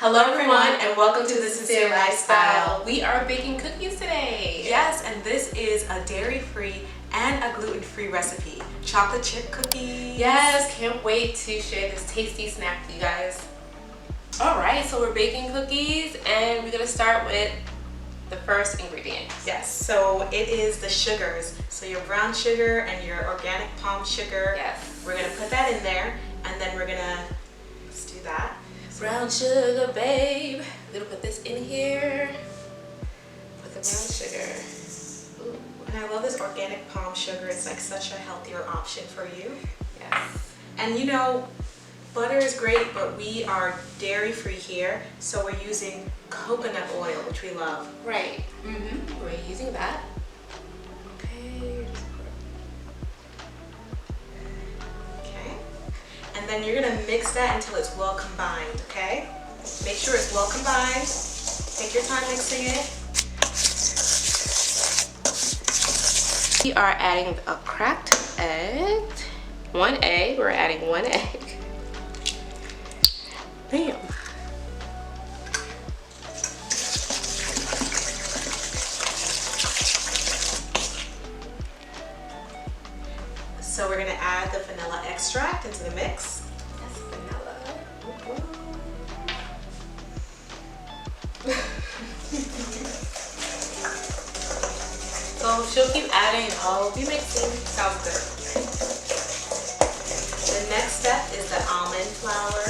Hello everyone and welcome to the Sincere Lifestyle. We are baking cookies today. Yes, and this is a dairy-free and a gluten-free recipe. Chocolate chip cookies. Yes, can't wait to share this tasty snack with you guys. Alright, so we're baking cookies and we're going to start with the first ingredient. Yes, so it is the sugars. So your brown sugar and your organic palm sugar. Yes. We're going to put that in there and then we're going to do that. Brown sugar, babe. We're going to put this in here. Put the brown sugar. Ooh. And I love this organic palm sugar. It's like such a healthier option for you. Yes. And you know, butter is great, but we are dairy-free here, so we're using coconut oil, which we love. Right. We're using that. Okay. Okay. And then you're gonna mix that until it's well combined, okay? Make sure it's well combined. Take your time mixing it. We are adding a cracked egg. 1 egg. We're adding 1 egg. Bam. So we're gonna add the vanilla extract into the mix. That's vanilla. So she'll keep adding, I'll be mixing. Sounds good. The next step is the almond flour.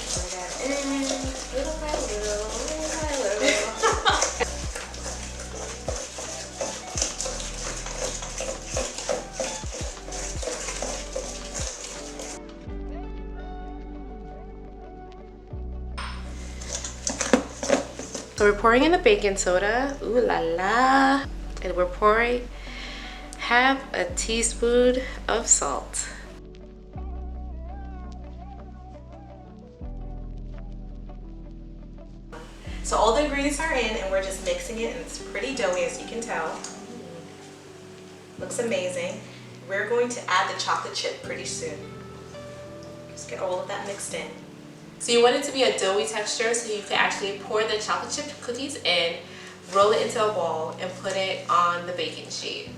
Pour that in, little by little, little by little. So we're pouring in the baking soda. Ooh la la. And we're pouring half a teaspoon of salt. So all the ingredients are in and we're just mixing it, and it's pretty doughy as you can tell. Looks amazing. We're going to add the chocolate chip pretty soon. Just get all of that mixed in. So you want it to be a doughy texture so you can actually pour the chocolate chip cookies in, roll it into a ball, and put it on the baking sheet.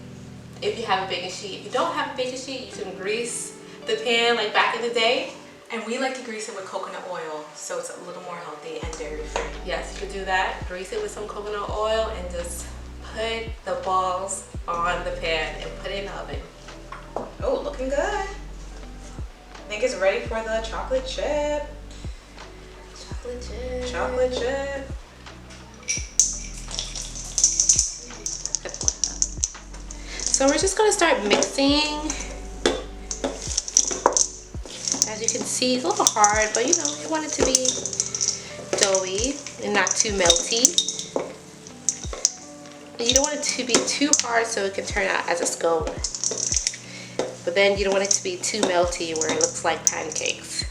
If you have a baking sheet. If you don't have a baking sheet, you can grease the pan like back in the day. And we like to grease it with coconut oil, so it's a little more healthy and dairy-free. Yes, you can do that. Grease it with some coconut oil and just put the balls on the pan and put it in the oven. Oh, looking good. I think it's ready for the chocolate chip. Chocolate chip. Chocolate chip. So we're just gonna start mixing. As you can see, it's a little hard, but you know, you want it to be doughy and not too melty. And you don't want it to be too hard so it can turn out as a scone. But then you don't want it to be too melty where it looks like pancakes.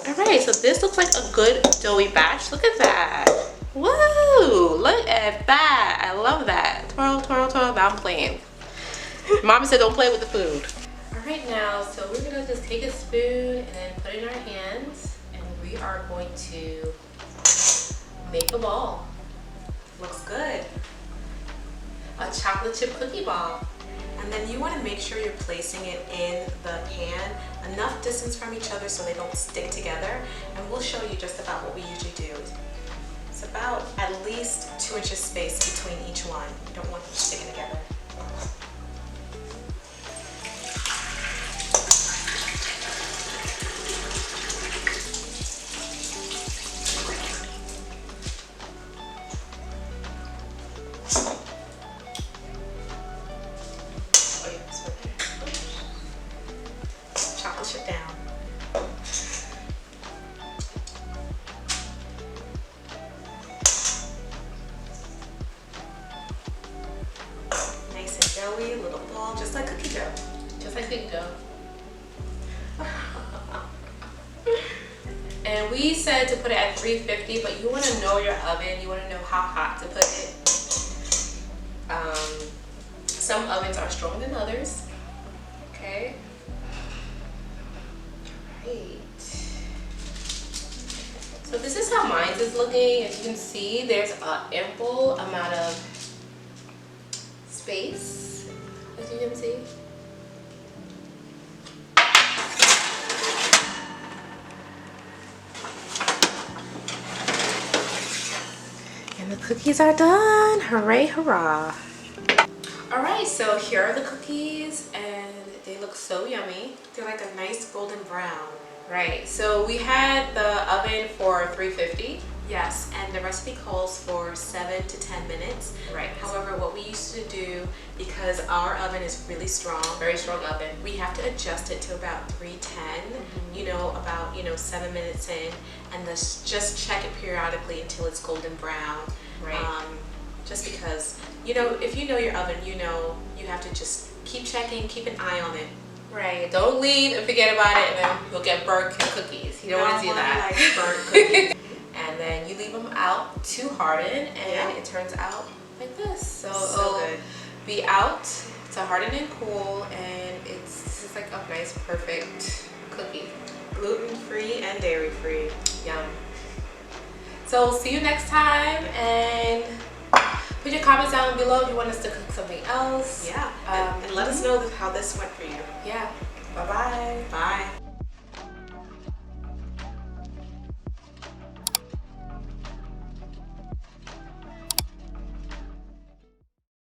Alright, so this looks like a good doughy batch. Look at that. Woo! Look at that. I love that. Twirl, twirl, twirl. Now I'm playing. Mama said don't play with the food. Alright now, so we're going to just take a spoon and then put it in our hands. And we are going to make a ball. Looks good. A chocolate chip cookie ball. And then you want to make sure you're placing it in the pan enough distance from each other so they don't stick together. And we'll show you just about what we usually do. It's about at least 2 inches space between each one. You don't want them sticking together. Chocolate chip down. Nice and doughy, a little ball, just like cookie dough. Just like cookie dough. And we said to put it at 350, but you want to know your oven. You want to know how hot to put it. Some ovens are stronger than others. Okay. All right. So this is how mine is looking. As you can see, there's an ample amount of space, as you can see. And the cookies are done. Hooray, hurrah. All right, so here are the cookies and they look so yummy. They're like a nice golden brown. Right, so we had the oven for 350. Yes, and the recipe calls for 7 to 10 minutes. Right. However, what we used to do, because our oven is really strong, Very strong oven. we have to adjust it to about 310, you know, about 7 minutes in, and just check it periodically until it's golden brown. Right. Just because, if you know your oven, you have to just keep checking, keep an eye on it. Right, don't leave and forget about it and then you'll get burnt cookies. You don't want to do that. Like burnt cookies. And then you leave them out to harden and it turns out like this. So it'll good. be out to harden and cool, and it's just like a nice perfect cookie. Gluten-free and dairy-free. Yum. So see you next time, and put your comments down below if you want us to cook something else. Yeah, and let us know how this went for you. Yeah. Bye-bye. Bye.